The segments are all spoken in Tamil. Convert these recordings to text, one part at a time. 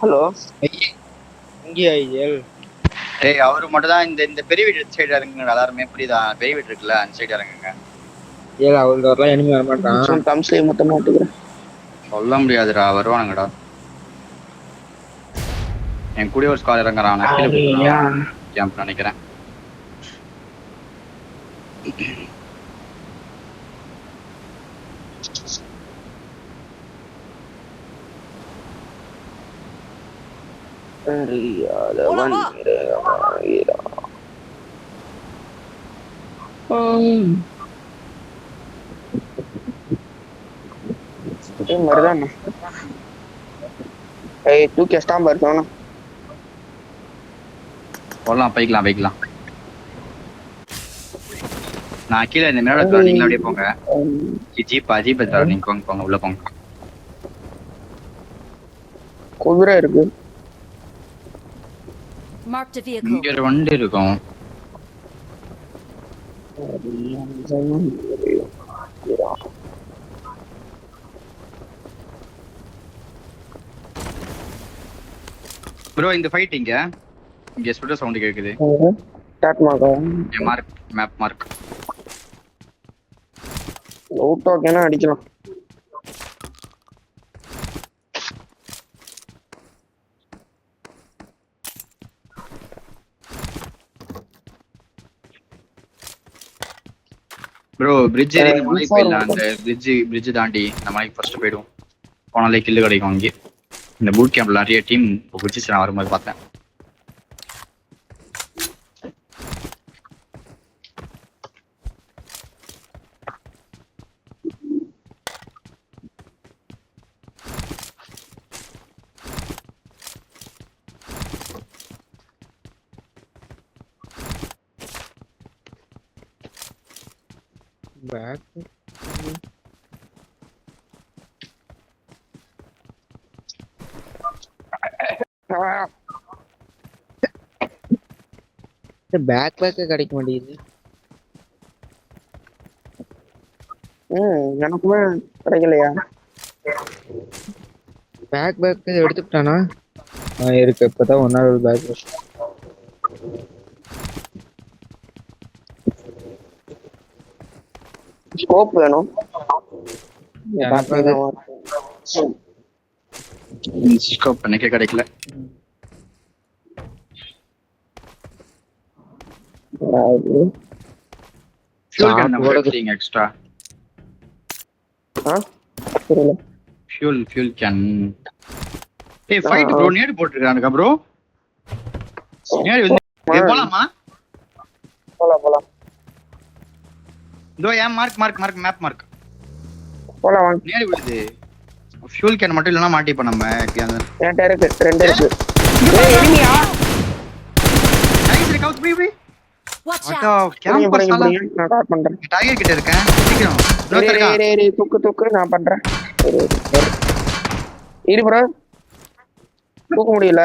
ஹலோ இங்கேயா ஐயல்? டேய் அவரு மட்டும் தான் இந்த பெரிய வீடு சைடு இறங்குங்க எல்லாருமே. புரியுதா? பெரிய வீடு இருக்குல்ல அந்த சைடு இறங்குங்க. ஏல அவளுக்கு வரலாம் எனிமி வர மாட்டான். தம்ஸ்லயே மொத்தமா எடுத்துக்கிறேன். சொல்ல முடியாதுடா, வருவானுங்கடா. என் கூட ஒரு ஸ்கால் இறங்குறான். கேம்ப் நினைக்கிறேன். மருதான் தூக்கி ஸ்டாம்பா இருக்கணும். போடலாம், பைக்கலாம். நான் கீழே இந்த மேல தர, நீங்க அப்படியே போங்க. ஜீப் தர, நீங்க போங்க உள்ள போங்க. குதிரை இருக்கு. இங்க ஒரு வண்டி இருக்கும். ப்ரோ இந்த ஃபைட் இங்க ஸ்பீடர் சவுண்ட் கேக்குது. Start mark map mark out ஓகேனா அடிக்கலாம். ப்ரோ பிரிட்ஜ் ஏறி மலை போயிடலாம். அந்த பிரிட்ஜ் தாண்டி நம்ம மலைக்கு ஃபர்ஸ்ட் போயிடுவோம். போனாலே கில்லு கிடைக்கும். அங்கே இந்த பூட் கேம்ப்ல நிறைய டீம் பிடிச்சிச்சு. நான் வரும்போது பார்த்தேன். பேக் கிடைக்க மாட்டேங்குது. எனக்குமே கிடைக்கலையா? பேக் எடுத்துட்டானா? இருக்கு, இப்பதான் ஒன்னாவது பேக். ஸ்கோப் வேணும். ஸ்கோப் எனக்கு கிடைக்கல. Extra fuel can. ஏய் ஃபைட் ப்ரோ, நேடு போட்டுருக்கானுங்க ப்ரோ. நேடு போலாமா? போலாம். இதோ ஏன் மேப் மார்க் போலாம் வாங்க. நேடு விடுது. ஃபியூல் கேன் மட்டும் இல்லனா மாட்டிப்போம் நம்ம. என்கிட்ட இருக்கு, ரெண்டு இருக்கு. ஏய் எனிமியா? நைஸ் ரெக்கவுட் ப்ரீ. Watch அடா out. கேம்பஸ் சாலா. நான் கால் பண்றேன். டைகர் கிட்ட இருக்கேன். சீக்கிரம் தூக்கு நான் பண்றேன். இரு ப்ரோ, தூக்க முடியல.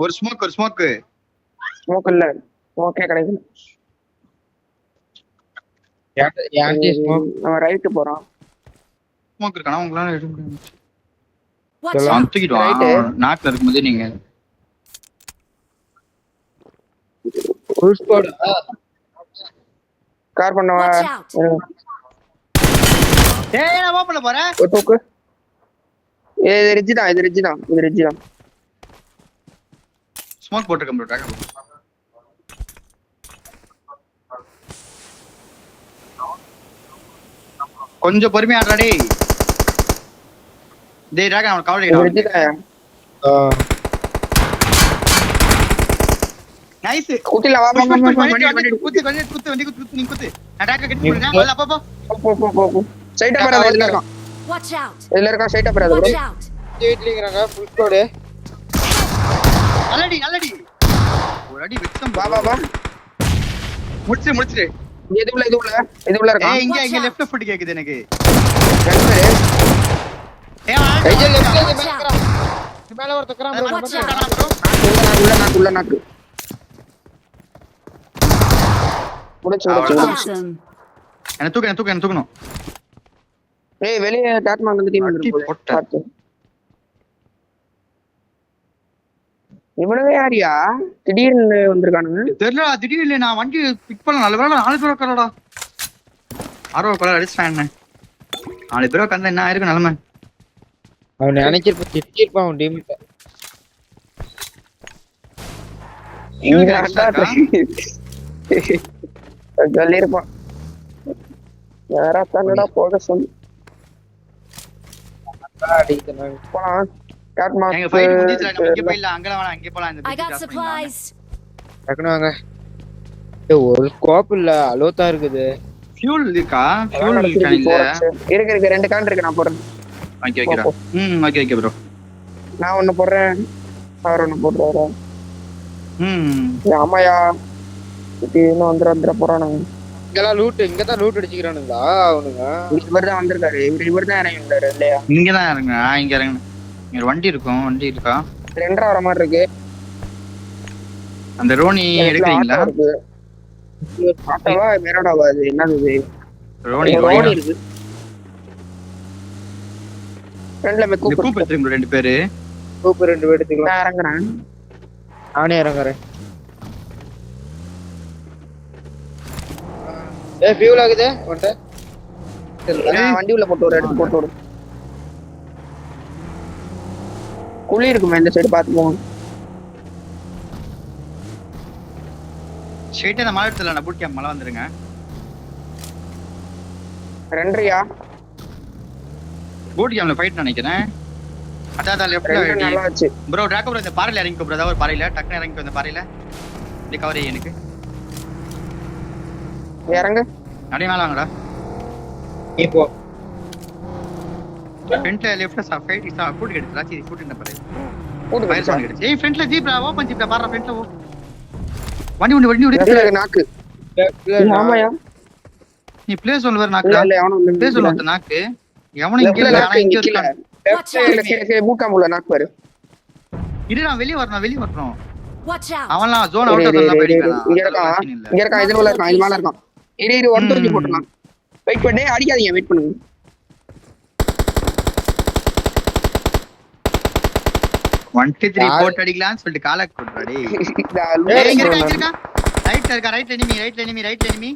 ஒரு ஸ்மோக் ஸ்மோக் இல்ல, ஸ்மோக்கே கிடைக்கல. நம்ம ரைட் போறோம். ஸ்மோக் இருக்கானா உங்களால எடுக்க முடியும்? Watch out. தூக்கிடுவான். நாட்ல இருக்கும்போது நீங்க ஃபுல் ஸ்குவாட் கார் பண்ணவா? Watch out. ஏய் நான் ஓபன்ல போறேன். தூக்கு. இது ரிட்ஜ் தான். ஸ்மோக் போட்டுக்க ப்ரோ. டாக் கொஞ்சம் பொறுமையா ஆடுறா டேய். டேய் டாக் அவன் கவர் ரிட்ஜ் பண்ணிட்டான். தான். நைஸ். குட்டில வா குத்து Watch out. இதுல இருக்கா ஸ்ட்ரைட்டா போறாத Watch ப்ரோ. out. வீட்லங்கறாங்க ஃபுல் ஸ்குவாட். நல்லடி ஒரு அடி வெச்சம். வா முடிச்சு. இது உள்ள இருக்கா? ஏய் இங்க லெஃப்ட் ஃபுட் கேக்குது எனக்கு. ஐயோ லெஃப்ட்ல Watch out. மேல ஒருத்தக்கறான் ப்ரோ. Watch out. உள்ள நாக்கு. முடிச்சு. Awesome. என்ன தூக்கணும். ஏய் வெளிய டாட்மார்க் வந்து டீம் வந்துருக்கு. இவனுங்க யாரியா திடீர்னு வந்திருக்கானுங்க? தெரியல திடீர்னு நான் வண்டி பிக் பண்ண நல்ல வேலை 4 பேர் உட்காரடா. 6 கலர் அடிச்சிட்டேன் என்ன 4 பேர் உட்காந்தா என்ன ஆயிருக்கும் நிலைமை. அவன் நினைச்சிருப்பான் அவன் டீம் இங்க extra இருக்கா? சொல்லிருப்பான். யாரா தானடா போக சொல்லி அடிக்கிறான். போலாம். காட் எங்க ஃபைட் மாஸ்டர் முடிஞ்சிரா நம்ம இங்க போயிடலாம் அங்க வேணாம் இங்க போலாம் இந்த I got supplies. டக்குனு வாங்க. ஏய், ஒரு ஸ்கோப் இல்ல அலோத்தா இருக்குது. ஃபியூல் இருக்கா ஃபியூல் இருக்கு இல்ல இருக்கு 2 கான் இருக்கு நான் போடுறேன். ஓகே ஓகேடா ஓகே ப்ரோ நான் ஒண்ணு போடுறேன் அவர் ஒண்ணு போடுறாரு. ஆமாயா இன்னும் வந்துட போறானுங்க. இங்கெல்லாம் இங்கதான் லூட் அடிச்சுக்கிறானுங்களா அவனுங்க? இவர் தான் வந்திருக்காரு. இவர் தான் இறங்கி வந்தாரு இல்லையா? இங்க தான் இறங்க இங்க இறங்க இங்க வண்டி இருக்கும் வண்டி இருக்கா 2 வர மாதிரி இருக்கு. அந்த ரோனி எடுக்கிறீங்களா? ஆட்டோவா மெரோடாவா அது என்னது இது? ரோனி ரோனி இருக்கு ஃப்ரண்ட்ல மே கூப் கூப் எடுத்துங்க 2 பேரு சூப்பர் 2 பேர் எடுத்துக்கலாம். நான் இறங்குறேன். நானே இறங்குறேன். ஏய் ஃபியூல் ஆகுது உன்கிட்ட? நான் வண்டி உள்ள போட்டு எடுத்து போட்டு விடு. குழி இருக்குமே இந்த சைடு பாத்து போங்க. ஸ்ட்ரைட்டா அந்த மலை எடுத்துல நான் பூட் கேம்ப் மலை வந்துருங்க. 2யா பூட் கேம்ப்ல ஃபைட் நினைக்கிறேன். அதான் லெஃப்ட்ல 2 நல்லா ஆச்சு. ப்ரோ டிராகோ ப்ரோ இந்த பாறையில இறங்கி ப்ரோ ஒரு பாறையில டக்குனு இறங்கி இந்த பாறையில இப்படி கவர் எனக்கு இறங்க. அப்படியே மேல வாங்கடா. நீ போ. ஃப்ரண்ட்ல லெஃப்ட்ல ஃபைட் பூட் எடுத்துடா சரி பூட் என்ன பாரு போட்டு ஃபயர் சவுண்ட் எடுத்து ஏய் ஃப்ரண்ட்ல ஜீப்ரா ஓபன் ஜீப்ரா பாறா ஃப்ரண்ட்ல வண்டி லெஃப்ட்ல நாக்கு. ஆமாயா நீ பிளேஸ் ஒன்னு வேற இல்ல நாக்குடா இல்ல அவனும் பிளேஸ் ஒன்னு ஒருத்த நாக்கு எவனும் இங்க இல்ல ஆனா இங்க இருக்கான். Watch out. பூக்காம்புல நாக்கு பாரு. இரு நான் வெளிய வரணும் Watch out. அவன்லாம் ஜோன் அவுட் ஆஃப் தான் போயிடுறான். இங்க இருக்கான் இதுல உள்ள இருக்கான் இது மேல இருக்கான். இரு ஒன் தூக்கி போட்டுலாம். வெயிட் பண்ணி அடிக்காதீங்க வெயிட் பண்ணுங்க. 1 2 3 போட் அடிக்கலாம்னு சொல்லிட்டு காலக் போடுறாடே. ஏய் இங்க இருக்கா ரைட் எனிமி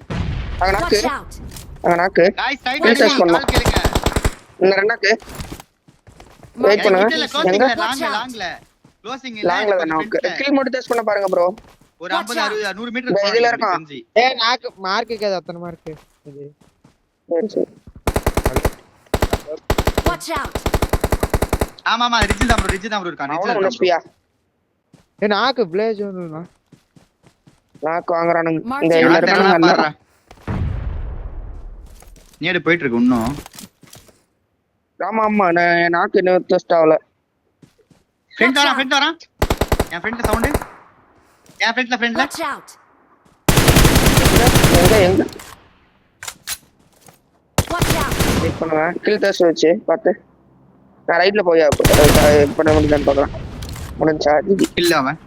அங்க நாக்கு Watch out. அங்க நாக்கு. गाइस ரைட் Press எனிமி பண்ணலாம். கால் கேளுங்க. இந்த ரெண்டாக்கு வெயிட் பண்ணுங்க. இல்ல எங்க க்ளோசிங்ல Watch out. க்ளோசிங் லாங்ல தான் நாக்கு. கில் மட்டும் டெஸ்ட் பண்ண பாருங்க ப்ரோ. ஒரு 50 60 100 மீட்டர் இந்த இதுல இருக்கான். ஏய் நாக்கு மார்க் கேக்குது அத்தனை மார்க் இது. சரி Watch out. ஆமா ரிட்ஜ் தான் ப்ரோ இருக்கான் அவனும் ரிட்ஜ் உனஸ்பியா ஏய் நாக்கு பிளேஸ் ஒண்ணுனா நாக்கு வாங்குறானுங்க. Mark இந்த the இதுல இருக்கானுங்க பாறா நீடு போயிட்டு இருக்கு இன்னும். ஆமா நான் நாக்கு இன்னும் டெஸ்ட் ஆகல. ஃப்ரெண்ட் வரா என் ஃப்ரெண்ட்ல சவுண்ட் என் ஃப்ரெண்ட்ல Watch out. எங்க Watch out. வெயிட் பண்ணுங்க. கில் டெஸ்ட் வச்சு பாத்து நான் ரைட்ல போய் பண்ண முடியுதான்னு பார்க்கலாம். முடிஞ்சா இல்ல அவன்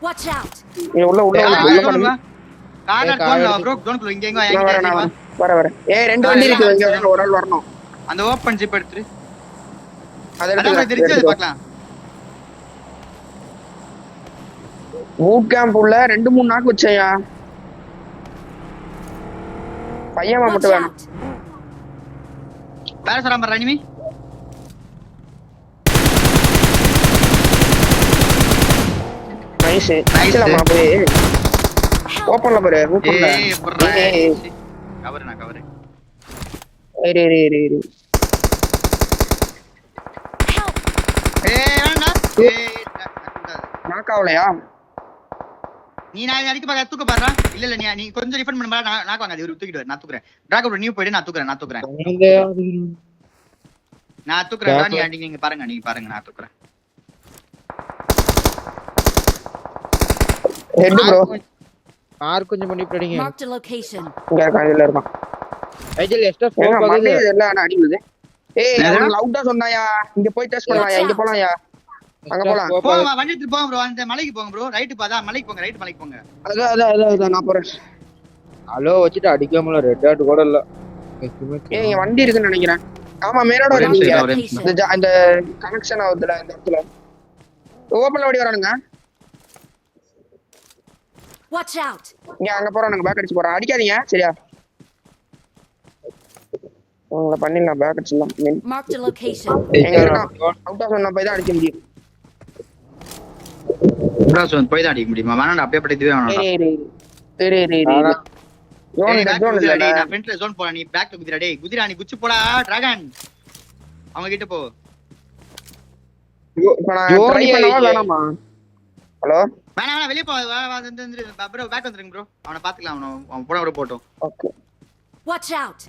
Watch out. நீ உள்ள பண்ணுங்க. கார்னர் கோன் ப்ரோ கோன் ப்ரோ இங்க எங்க நான் வரேன் வாங்க வரேன். ஏய் 2 வண்டி இருக்கு இங்க ஒரு ஆள் வரணும். அந்த ஓபன் ஜிப் எடுத்து அத அத தெரிஞ்சு எடுத்து பார்க்கலாம். பூட் கேம்ப் உள்ள 2 3 நாக்கு வச்சையா. பையன் Watch மட்டும் வேணும். out. பேர சராமர் எனிமி நைஸ். Nice. அடிச்சலாமா போய் ஓபன்ல பாரு ஓபன்ல. ஏய் புர்ரா ஏய் கவர் இரு Help. ஏய் வேண்டா ஏய் நாக்காவலையா? நீ நான் அடிக்க பாக்க தூக்க பாறா இல்ல நீ கொஞ்சம் ரிஃபண்ட் பண்ண பாரு நான் வாங்க அது தூக்கிடுவேன் நான் தூக்குறேன் டிராகோ நீ போய்டு நான் தூக்குறேன் நான் தூக்குறேன் நீங்க பாருங்க நான் தூக்குறேன். ஹெட் ப்ரோ மார்க் கொஞ்சம் பண்ணி படிங்க. Marked a location. இங்க இருக்கான் இதுல இருக்கான். ஐஜல் எக்ஸ்ட்ரா ஏங்க ஸ்கோப் மண்டே ஆகுது. இதெல்லாம் நான் அடி விழுது. ஏய் என்னது? அவன் லவுடா சொன்னாயா இங்க போய் டெஸ்ட் பண்ணலாம்யா இங்க போலாம்யா அங்க போலாம். போங்க வண்டி எடுத்து போங்க ப்ரோ அந்த மலைக்கு போங்க ப்ரோ ரைட் பாதா மலைக்கு போங்க அதான் நான் போறேன். ஹலோ வச்சிட்டு அடிக்காமல ரெட் டாட் கூட இல்ல. ஏய் இங்க வண்டி இருக்குன்னு நினைக்கிறேன். ஆமா மேலோட ஒரே இருக்கீங்க. நிமிஷம். இந்த கனெக்ஷன் ஆகுதுல இந்த இடத்துல ஓபன்ல ஓடி வரானுங்க. Watch out! இங்க அங்க போறோம் பேக் அடிச்சு போறோம் அடிக்காதீங்க சரியா உங்களை பண்ணிடலாம் பேக் அடிச்சிடலாம் Marked a location. எங்க இருக்கான் அவுட் ஆஃப் சொன்ன போய் தான் அடிக்க முடியும் போய் தான் அடிக்க முடியுமா வேணாண்டா அப்படியே படுத்துவே வேணாம் சரி நான் ஃப்ரண்ட்ல ஜோன் போறேன் நீ பேக் குதிரா டேய் குதிரா நீ குச்சி போடா டிராகன் அவங்க கிட்ட போ இப்ப நான் ட்ரை பண்ணவா வேணாமா ஹலோ வேணாம் வெளிய போ ப்ரோ பேக் வந்துருங்க ப்ரோ அவனை பாத்துக்கலாம் அவன் போட விட போட்டோம் ஓகே Watch out!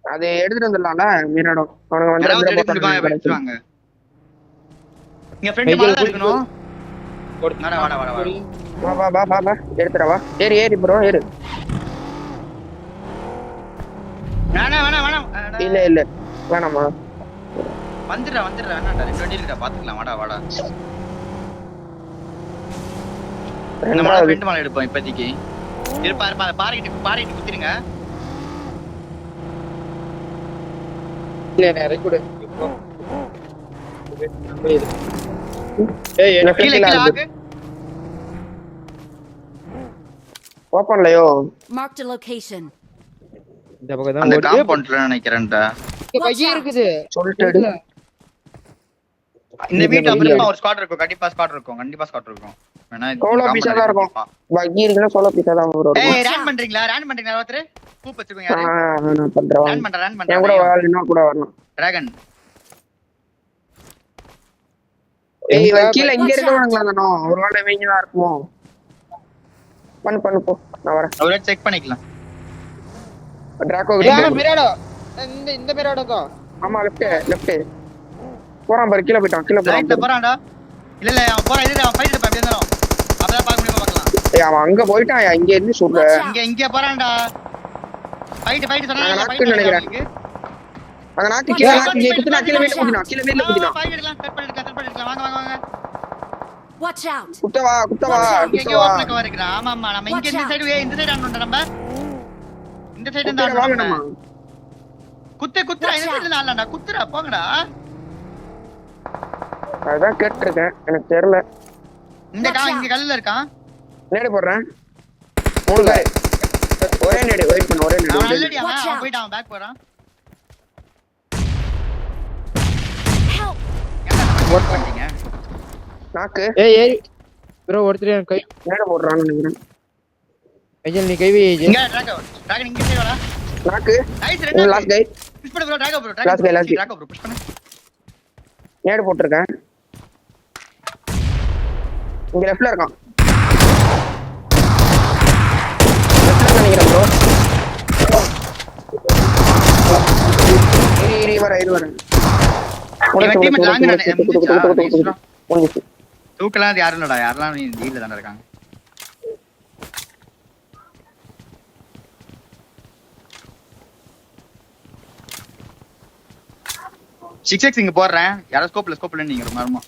அது எடுத்துட்டு வந்துடலாம்ல மீராடோ அவனுக்கு வந்து வாங்க இங்க ஃப்ரெண்ட் மேல தான் இருக்கணும் வாடா வா எடுத்துறவா ஏறி ப்ரோ ஏறு வேணாம் இல்ல வேணாமா வந்துடுறா வேணாண்டா 2 வண்டி இருக்கா பாத்துக்கலாம் வாடா நம்ம ஃப்ரெண்ட் மேல எடுப்போம் இப்போதைக்கு இருப்பா பாறைகிட்ட குத்திருங்க இல்ல நான் இறக்கி விடு ஏய் எனக்கு கீழே ஆகு ஓபன்லயோ Marked a location. இந்த பக்கம் தான் அந்த ஓடி காம்பவுண்ட்ல நினைக்கிறேன்டா கையே இருக்குது சொல்லிட்டு எடு. இந்த வீட்ல அப்புறமா ஒரு ஸ்குவாட் இருக்கும் கண்டிப்பா ஸ்குவாட் இருக்கும் வேணா சோலோ பீஸா தான் இருக்கும் பக்கி இருக்குனா சோலோ பீஸா தான் வரும் ஏய் ரன் பண்றீங்களா ஒருத்தர் கூப் வச்சுக்கோங்க யாரு நான் பண்றேன் ரன் பண்றேன் என் கூட இன்னும் கூட வரணும் டிராகன் ஏய் கீழ இங்க இருக்கவங்களா தானோ ஒரு வேளை வெயிங்க தான் இருக்குமோ பண்ணு போ நான் வரேன் அவரை செக் பண்ணிக்கலாம் டிராகோ மிராடோ இந்த மிராடோக்கா ஆமா லெஃப்ட் போறான் பாரு கீழ போறான் ரைட்ல போறான்டா இல்ல அவன் போறான் இது அவன் ஃபைட் அப்படியே இருந்தாலும் அப்பதான் பார்க்க முடியுமா பார்க்கலாம் ஏய் அவன் அங்க போயிட்டான் இங்க இருந்து சொல்ற இங்க போறான்டா ஃபைட் சொன்னா நான் நினைக்கிறேன் அங்க நாக்கு கீழ குத்துனா கீழ வீட்ல குத்தினா ஃபைட் எடுக்கலாம் செட் பண்ணிடலாம் வாங்க Watch out! குத்தவா இங்க ஓபன் கவர் இருக்குடா ஆமா நம்ம இங்க இந்த சைடு ஆனோம்டா நம்ம இந்த சைடு இருந்தா வாங்க நம்ம குத்துறா இந்த சைடுல ஆளடா குத்துறா போங்கடா அதான் கேட்டிருக்கேன் எனக்கு தெரியல இங்க கல்லுல இருக்கான் நேடு போடுறேன் 3 பேர் ஒரே நேடு வெயிட் பண்ணு ஒரே நேடு ஆல்ரெடி அவன் போய்ட்டான் பேக் போறான் Help! ஓட் பண்ணிட்டீங்க நாக்கு ஏய் ப்ரோ ஒருத்தர் கை நேடு போடுறான்னு நினைக்கிறேன் ஐயல் நீ கை வை இங்க டிராகன் இங்க சைடு வாடா நாக்கு நைஸ் ரெண்டு லாஸ்ட் கை புஷ் பண்ணு bro dragon bro Last guy. Push பண்ணு நேடு போட்டுருக்கேன் இங்க லெஃப்ட்ல இருக்கான் லெஃப்ட்ல நினைக்கிறேன் ப்ரோ இரு வரேன் இவன் டீம் லாங் முடிச்சு தூக்கலாம் யாரும் இல்லடா யாரெல்லாம் வீட்ல தான இருக்காங்க சிக்ஸ் இங்க போடுறேன் யாரோ ஸ்கோப்ல நீங்க ரொம்ப நேரமா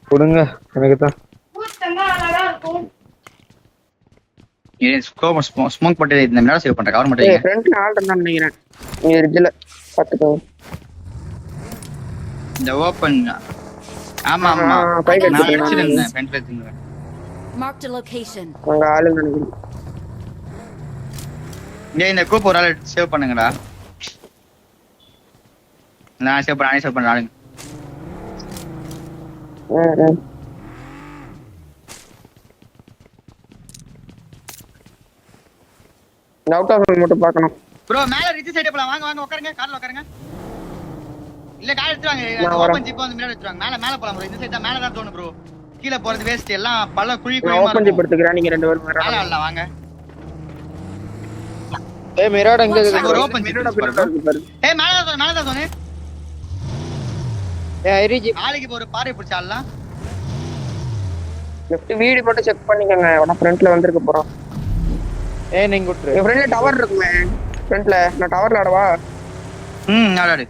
கொடுங்க எனக்கு தான் ஸ்மோக் போட்டு இந்த மேல சேவ் பண்ற கவர் மட்டும் ஃப்ரண்ட்ல ஆள் இருந்தான்னு நினைக்கிறேன் நீங்க ரிட்ஜ்ல பாத்துக்கோ இந்த ஓபன் ஆமா ஃபைட் நான் எடுத்துறேன் அடிச்சிருந்தேன் ஃப்ரண்ட்ல இருந்தேன் Marked a location. அங்க ஆளு நினைக்கிறேன் டேய் இந்த குரூப் ஒரு ஆளு சேவ் பண்ணுங்கடா நான் சேவ் பண்றேன் ஆளுங்க அவுட் ஆஃப் மட்டும் பார்க்கணும் ப்ரோ மேல ரிட்ஜ் சைடு போலாம் வாங்க உட்காருங்க கார்ல உட்காருங்க இல்ல கார் எடுத்துவாங்க நான் வரேன். ஓபன் ஜிப் வந்து மேல எடுத்துவாங்க மேல போலாம் ப்ரோ இந்த சைடு மேல தான் தோணும் ப்ரோ கீழ போறது வேஸ்ட் எல்லாம் பள்ள குழி நான் ஓபன் ஜிப் எடுத்துக்கிறேன் நீங்க ரெண்டு பேரும் மேல இல்ல வாங்க ஏய் மிராடோ எங்க அங்க இருக்கு ஒரு ஓபன் ஜிப் பாரு ஏய் மேல தான் சொன்னே ஏய் ஐரிஜி ஆளுக்கு இப்ப ஒரு பாறை பிடிச்ச ஆளலாம் லெஃப்ட் வீடு மட்டும் செக் பண்ணிக்கங்க உன ஃப்ரண்ட்ல வந்திருக்க போறோம் ஏய் நீங்க விட்டுரு என் ஃப்ரண்ட்ல டவர் இருக்குமே ஃப்ரண்ட்ல நான் டவர்ல ஆடவா ஆடாடு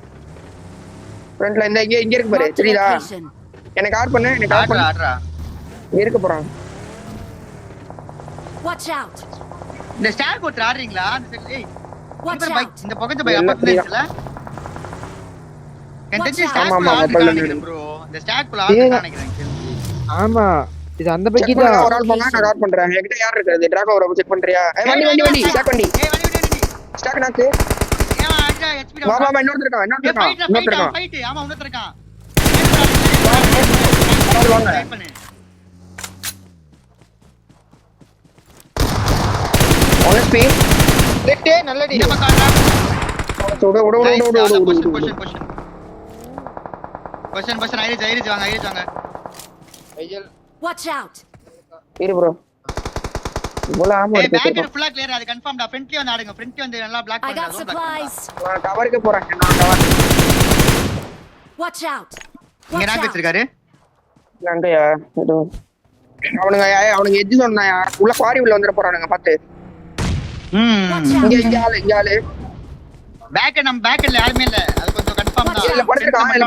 ஃப்ரண்ட்ல இந்த இங்க இருக்கு பாரு Marked a தெரியுதா location. எனக்கு கால் பண்ணு எனக்கு கால் பண்ணு ஆடுறா இங்க இருக்க போறான் Watch out! இந்த ஸ்டாக் ஒருத்தர் ஆடுறீங்களா அந்த சைடு ஏய் Watch இந்த out! பைக் இந்த பக்கத்து பைக் அப்ப இருந்துச்சுல எனக்கு தெரிஞ்சு Watch out. ஸ்டாக் ஆமா, குள்ள ஆமா, ஆடுறாங்க மொபைல்ல நினைக்கிறேன் ப்ரோ இந்த ஸ்டாக் குள்ள ஆடுறாங்க நினைக்கிறேன் ஆமா இது அந்த Check பக்கி பண்ணுங்க, தான். ஒரு ஆள் போங்க, நான் ட்ராப் பண்றேன். என்கிட்ட யார் இருக்காது? டிராகோ வர செக் பண்றியா? வண்டி ஸ்டாக் வண்டி. ஏய் வண்டி வண்டி ஸ்டாக் நாக்கு. ஏமா அடிடா ஹெச்பி வா வா இன்னொருத்தர் இருக்கான். ஃபைட் ஆமா இன்னொருத்தர் இருக்கான் வாங்க. ட்ரை பண்ணு 1 SP. ரெட்டே நல்லடி. இந்த பக்கம் ஆடுடா ஓடு ஓடு ஓடு ஓடு ஓடு ஓடு. பொசிஷன் ஐரிஸ் வாங்க ஐயல். Watch out! இரு ப்ரோ. இவ்வளவு ஆமா ஏய் பேக் இருக்கு. ஃபுல்லா கிளியர் அது கன்ஃபார்ம்டா ஃப்ரண்ட்லயே வந்து ஆடுங்க ஃப்ரண்ட்லயே வந்து நல்லா பிளாக் I பண்ணுங்க got supplies. நான் கவருக்கு போறேன். நான் கவர். Watch out! இங்க Watch நாக்கு out! வச்சிருக்காரு அங்கயா இது அவனுங்க எஜ்ஜு சொன்னாயா உள்ள குவாரி உள்ள வந்துட போறானுங்க பாத்து. Watch இங்க out! இங்க ஆளு பேக் நம்ம பேக்ல யாருமே இல்ல அது கொஞ்சம் கன்ஃபார்ம் தான் இல்ல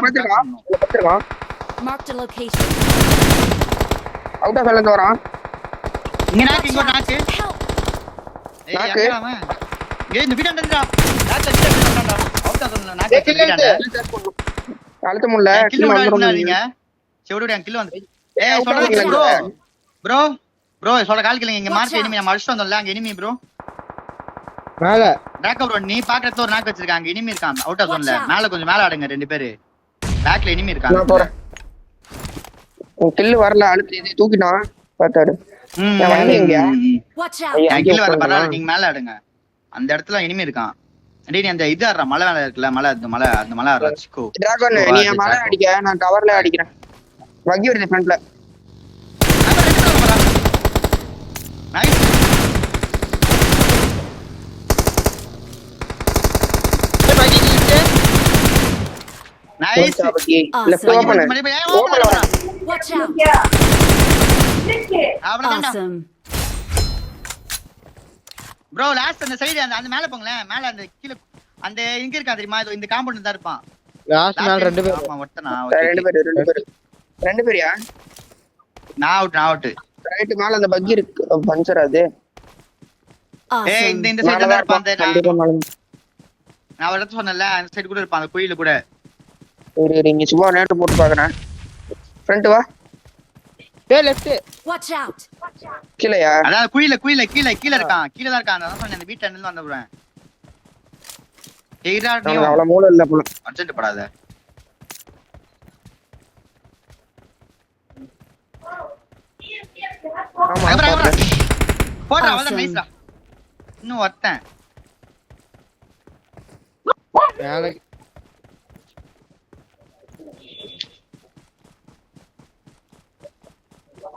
படுத்துறான். Marked a location. Out of இருந்து வரான். இங்க நாக்கு இங்க நாக்கு Help! ஏய் நாக்கு. எங்கடா அவன் ஏய் இந்த வீட்டாண்டா நாக்கு அடிச்சு பண்ணடா அவுட் ஆஃப் பண்ணல நாக்கு வீட்டாண்டா அழுத்த முடியல. கில் விடாதீங்க செவுடுடா கில் வந்து ஏய் சொல்றது ப்ரோ சொல்ற கால் கில்லுங்க இங்க மார்க் எனிமி நம்ம அடிச்சிட்டு வந்தோம்ல அங்க எனிமி ப்ரோ மேல. பேக் ப்ரோ நீ பாக்கறதுல ஒரு நாக்கு வச்சிருக்காங்க எனிமி இருக்கான் அவுட் ஆஃப் ஜோன்ல மேல கொஞ்சம் மேல ஆடுங்க ரெண்டு பேரு பேக்ல எனிமி நான் இருக்காங்க போறேன். கில் வரல அழுத்து இது தூக்கிட்டான் பாத்தாடு. என் வண்டி எங்கயா? Watch out! ஐயா, கில் வர உட்காருங்க. பரவாயில்ல நீங்க மேல ஆடுங்க அந்த இடத்துல எனிமி இருக்கான் டேய் நீ அந்த இது ஆடுற மலை மேல இருக்குல்ல அந்த மலை ஆடுற சிக்கோ டிராகன் நீ என் மலை அடிக்க நான் கவர்ல அடிக்கிறேன். வகி வருது ஃப்ரண்ட்ல. Nice nice left open. Open வரேன். Watch out! அவ்வளவுதான்டா Awesome. Bro last அந்த சைடு அந்த மேல போங்களேன் மேல அந்த கீழ அந்த எங்க இருக்கா தெரியுமா இந்த காம்பவுண்ட் தான் இருப்பான் லாஸ்ட் மேல ரெண்டு பேர். ஆமா ஒருத்தனா ரெண்டு பேரியா? நான் அவுட் ரைட் மேல அந்த பக்கி இருக்கு பஞ்சர் அது. ஏய் Awesome. இந்த சைடுல தான் இருப்பான் அந்த கண்டிப்பா மேல. நான் ஒரு இடத்துல சொன்னேன்ல அந்த சைடு கூட இருப்பான் அந்த குயில கூட இரு இங்க சும்மா நேட்டு போட்டு பாக்குறேன். ஃப்ரண்ட் வா. டேய் லெஃப்ட். Watch out! கீழயா? அதான் குயில கீழ இருக்கான் கீழ தான் இருக்கான் அதான் சொன்னேன் அந்த வீட்ல இருந்து வந்து போறேன் ஏய்டா நீ அவனுக்கு அவ்வளவு மூளை இல்ல போல. அர்ஜென்ட் படாத ஆமா போடா அவ்வளவு Awesome. நைஸ்டா இன்னும் ஒருத்தன் மேல.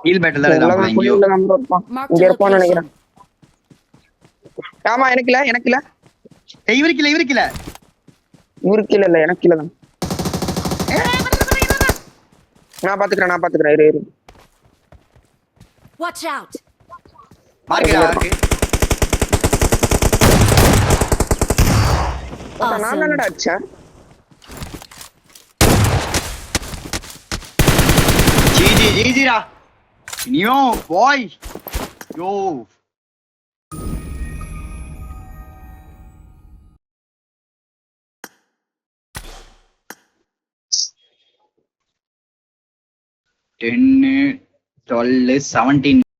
ஹீல் பேட்டில் தான் எல்லாமே இருக்கான் புள்ளி இங்கயோ உள்ள நம்பர் இருப்பான். Marked இங்க a இருப்பான்னு location. நினைக்கிறேன். ஆமா எனக்கு இல்ல ஏய் இவருக்கு இல்ல இவருக்கு இல்ல எனக்கு இல்ல தான். நான் பாத்துக்கிறேன் இரு Watch out! மார்க்கெட் இருக்கு நான் Awesome. தானடா அடிச்சேன். ஜிஜிடா நியோ பாய் யோ டென்னு 12 17